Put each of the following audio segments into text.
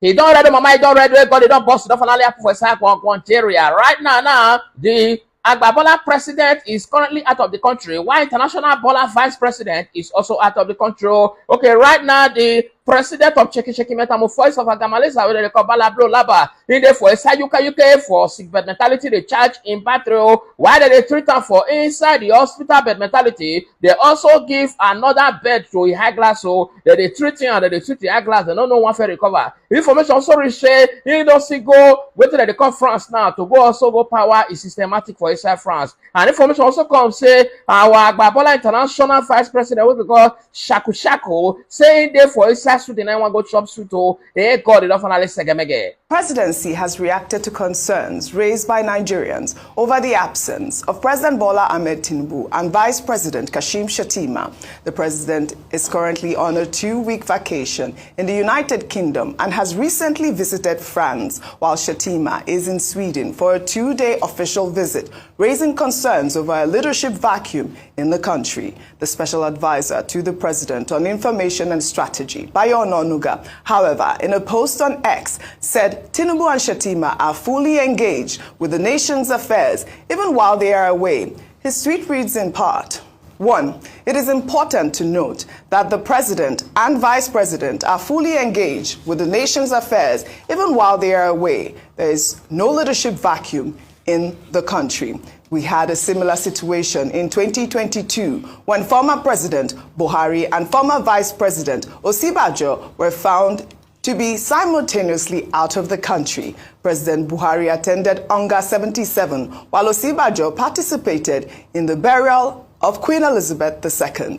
He don't ready, mama, he don't ready, God, he don't boss, he don't finally happen for a one area. Right now, the Agbabola president is currently out of the country, while international Bola vice president is also out of the country. Okay, right now, the president of Cheki Metamorphosis of Agamalesa, where they call Balabro Laba, in there for a UK for sick bed mentality, they charge in battery. While they treat them for inside the hospital bed mentality, they also give another bed to a high glass, so that they treat him and they treat the high glass, they don't know one for recover. Information also reach, he doesn't go, wait till they come France now, to go also go power is systematic for inside France. And information also comes, say, our Agbabola international vice president, what we call Shaku, saying there for inside Presidency has reacted to concerns raised by Nigerians over the absence of President Bola Ahmed Tinubu and Vice President Kashim Shettima. The president is currently on a 2-week vacation in the United Kingdom and has recently visited France, while Shettima is in Sweden for a 2-day official visit, raising concerns over a leadership vacuum in the country. The special advisor to the president on information and strategy, T1nubu, however, in a post on X, said Tinubu and Shettima are fully engaged with the nation's affairs even while they are away. His tweet reads in part, 1. It is important to note that the president and vice president are fully engaged with the nation's affairs even while they are away. There is no leadership vacuum in the country. We had a similar situation in 2022 when former President Buhari and former Vice President Osibajo were found to be simultaneously out of the country. President Buhari attended Onga 77, while Osibajo participated in the burial of Queen Elizabeth II.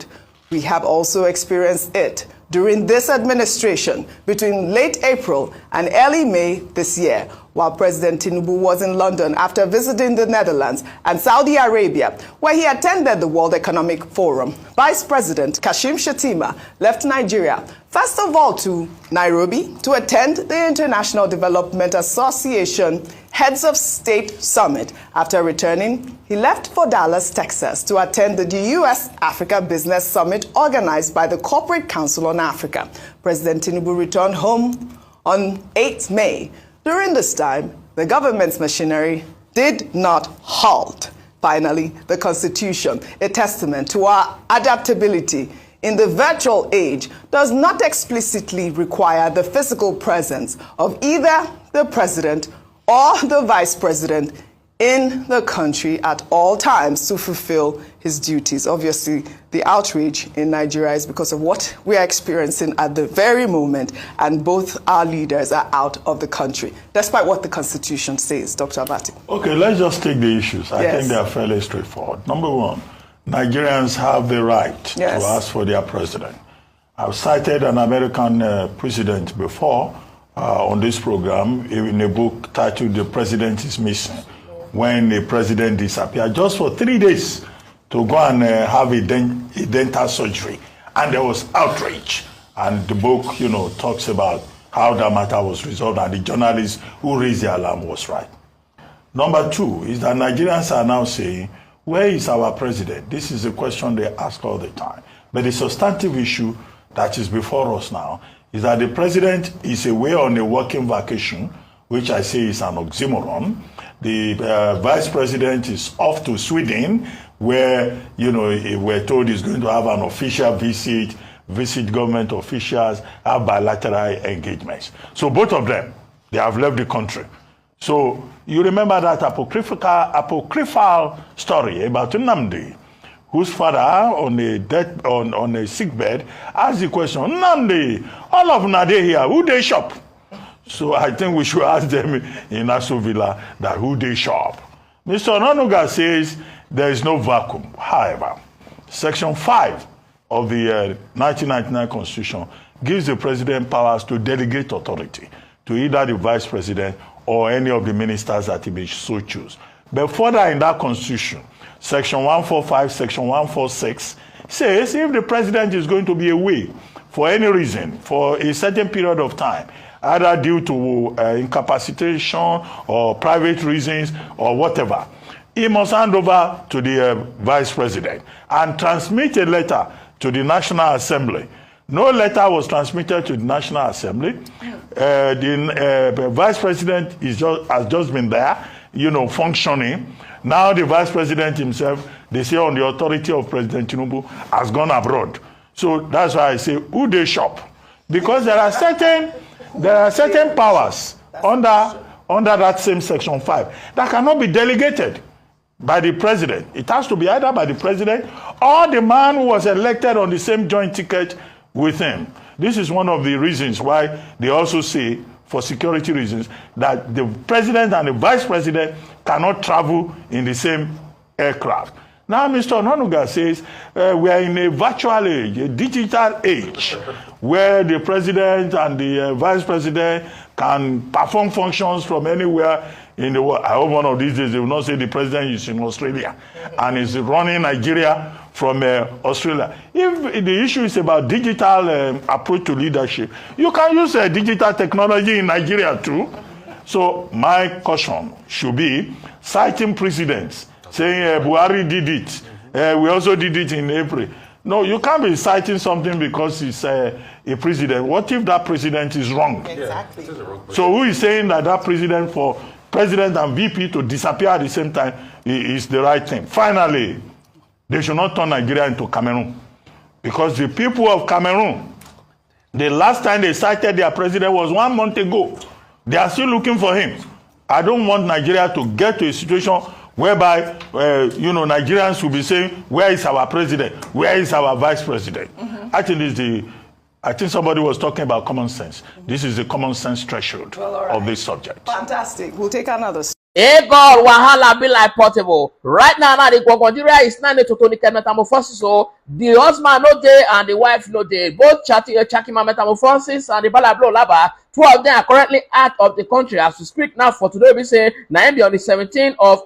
We have also experienced it during this administration between late April and early May this year, while President Tinubu was in London after visiting the Netherlands and Saudi Arabia, where he attended the World Economic Forum. Vice President Kashim Shettima left Nigeria, first of all to Nairobi, to attend the International Development Association Heads of State Summit. After returning, he left for Dallas, Texas, to attend the U.S.-Africa Business Summit organized by the Corporate Council on Africa. President Tinubu returned home on 8 May. During this time, the government's machinery did not halt. Finally, the Constitution, a testament to our adaptability in the virtual age, does not explicitly require the physical presence of either the president or the vice president in the country at all times to fulfill his duties. Obviously, the outrage in Nigeria is because of what we are experiencing at the very moment, and both our leaders are out of the country, despite what the Constitution says. Dr. Abati. Okay, let's just take the issues. I think they are fairly straightforward. Number one, Nigerians have the right to ask for their president. I've cited an American president before on this program in a book titled "The President is Missing," when the president disappeared just for 3 days to go and have a dental surgery. And there was outrage. And the book, talks about how that matter was resolved, and the journalist who raised the alarm was right. Number two is that Nigerians are now saying, where is our president? This is a question they ask all the time. But the substantive issue that is before us now is that the president is away on a working vacation, which I say is an oxymoron. The vice president is off to Sweden, where, we're told he's going to have an official visit government officials, have bilateral engagements. So both of them, they have left the country. So you remember that apocryphal story about Nnamdi, whose father on a sick bed asked the question, Nnamdi, all of Nade here, who they shop? So I think we should ask them in Aso Villa that who they shop. Mr. Onanuga says there is no vacuum. However, Section 5 of the 1999 Constitution gives the president powers to delegate authority to either the vice president or any of the ministers that he may so choose. But further in that Constitution, Section 145, Section 146 says if the president is going to be away for any reason, for a certain period of time, either due to incapacitation or private reasons or whatever, he must hand over to the vice president and transmit a letter to the National Assembly No letter was transmitted to the National Assembly. The Vice President has just been there, functioning. Now the Vice President himself, they say on the authority of President T1nubu, has gone abroad. So that's why I say, who they shop? Because there are certain powers under that same Section 5 that cannot be delegated by the President. It has to be either by the President or the man who was elected on the same joint ticket with him. This is one of the reasons why they also say, for security reasons, that the President and the Vice President cannot travel in the same aircraft. Now, Mr. Onanuga says we are in a virtual age, a digital age, where the President and the Vice President can perform functions from anywhere in the world. I hope one of these days they will not say the President is in Australia and is running Nigeria from Australia. If the issue is about digital approach to leadership, you can use digital technology in Nigeria too. So my caution should be citing precedents, saying Buhari did it. We also did it in April. No, you can't be citing something because it's a president. What if that president is wrong? Exactly. So who is saying that president, for president and VP to disappear at the same time is the right thing? Finally, they should not turn Nigeria into Cameroon. Because the people of Cameroon, the last time they cited their president was 1 month ago. They are still looking for him. I don't want Nigeria to get to a situation whereby, Nigerians will be saying, where is our president? Where is our vice president? I think somebody was talking about common sense. This is the common sense threshold of this subject. Fantastic. We'll take another. Hey God, wahala be like portable. Right now, the Nigeria is not to tonic metamorphosis. So the husband no day and the wife no day. Both Chakima metamorphosis and the Balablo Laba, two of them are currently out of the country as we speak now. For today, we say on the 17th of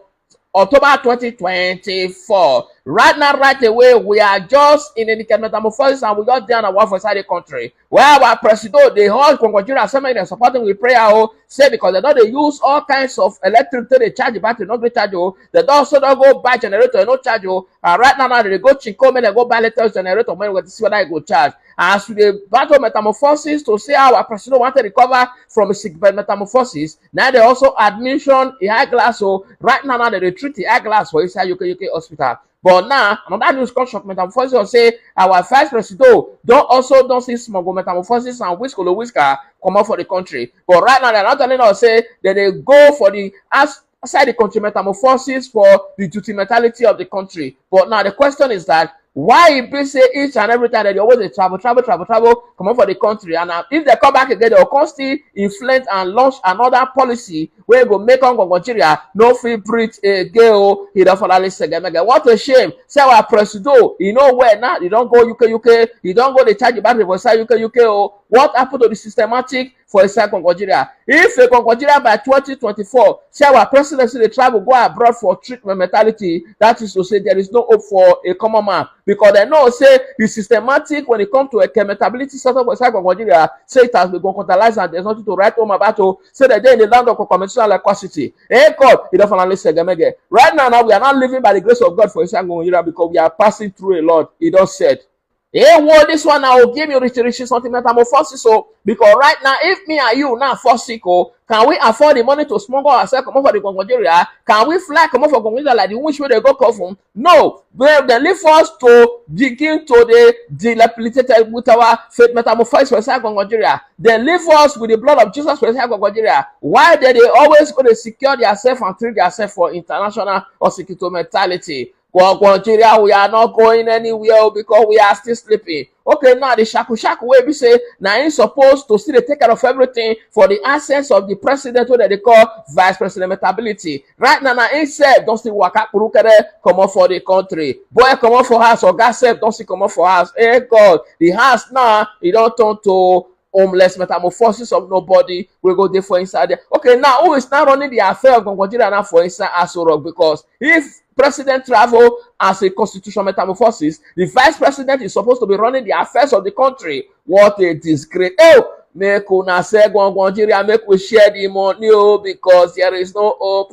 October 2024. Right now, right away, we are just in a metamorphosis and we got down and work for inside the country. Where our president, the whole Nigeria Assembly, they're supporting with prayer, say because they don't use all kinds of electric to charge the battery, not charge you. They don't also don't go buy generator, no charge you. And right now, they go chinko, they go buy latest generator, when we see whether it go charge. As to the battle metamorphosis, to see how our president wanted to recover from a sick bed metamorphosis, now they also admission a eyeglass. So right now, they treat the eyeglass for inside UK hospital. But now, another news construct metamorphosis will say our vice president don't see small metamorphosis and whisker come out for the country. But right now, they're not telling us say that they go for the outside the country metamorphosis for the duty mentality of the country. But now the question is that why it be say each and every time that they always travel, come out for the country, and if they come back again, they will constantly inflate and launch another policy where go make on Nigeria no free breathe again. He don't follow this again. What a shame! Say our president, you know where now? You don't go UK. You don't go the charge battery for inside UK. Oh, what happened to the systematic for inside Nigeria? If Nigeria by 2024, say our presidency they travel go abroad for treatment mentality, that is to say there is no hope for a common man. Because they know, say, the systematic, when it comes to a chemotability setup for Nigeria, say it has been contractualized and there's nothing to write home about. Say that they're in the land of conventional equity. Hey, God, it doesn't finally say them again. Right now, we are not living by the grace of God for Nigeria because we are passing through a lot. It does said. Hey, well, this one I will give you rich something metamorphosis. So, because right now, if me and you now for sickle, can we afford the money to smuggle ourselves come over the Nigeria? Can we fly come over Nigeria like the which way they go come from? No, they leave us to begin to the dilapidated with our faith metamorphosis for inside Nigeria. They leave us with the blood of Jesus for inside Nigeria. Why did they always go to secure themselves and treat themselves for international or security mentality? Nigeria, we are not going anywhere because we are still sleeping. Okay, now the shaku way we say now he's supposed to still take care of everything for the assets of the president that they call vice president metability. Right now, he said don't still work out come on for the country. Boy, come on for us or gas said don't still come on for us. Hey God, the house now he don't turn to homeless metamorphosis of nobody will go there for inside there. Okay, now who is now running the affair of Nigeria now for inside Aso because if president travel as a constitutional metamorphosis, the vice president is supposed to be running the affairs of the country. What a disgrace. Oh, make una say Nigeria, make we share the money because there is no hope.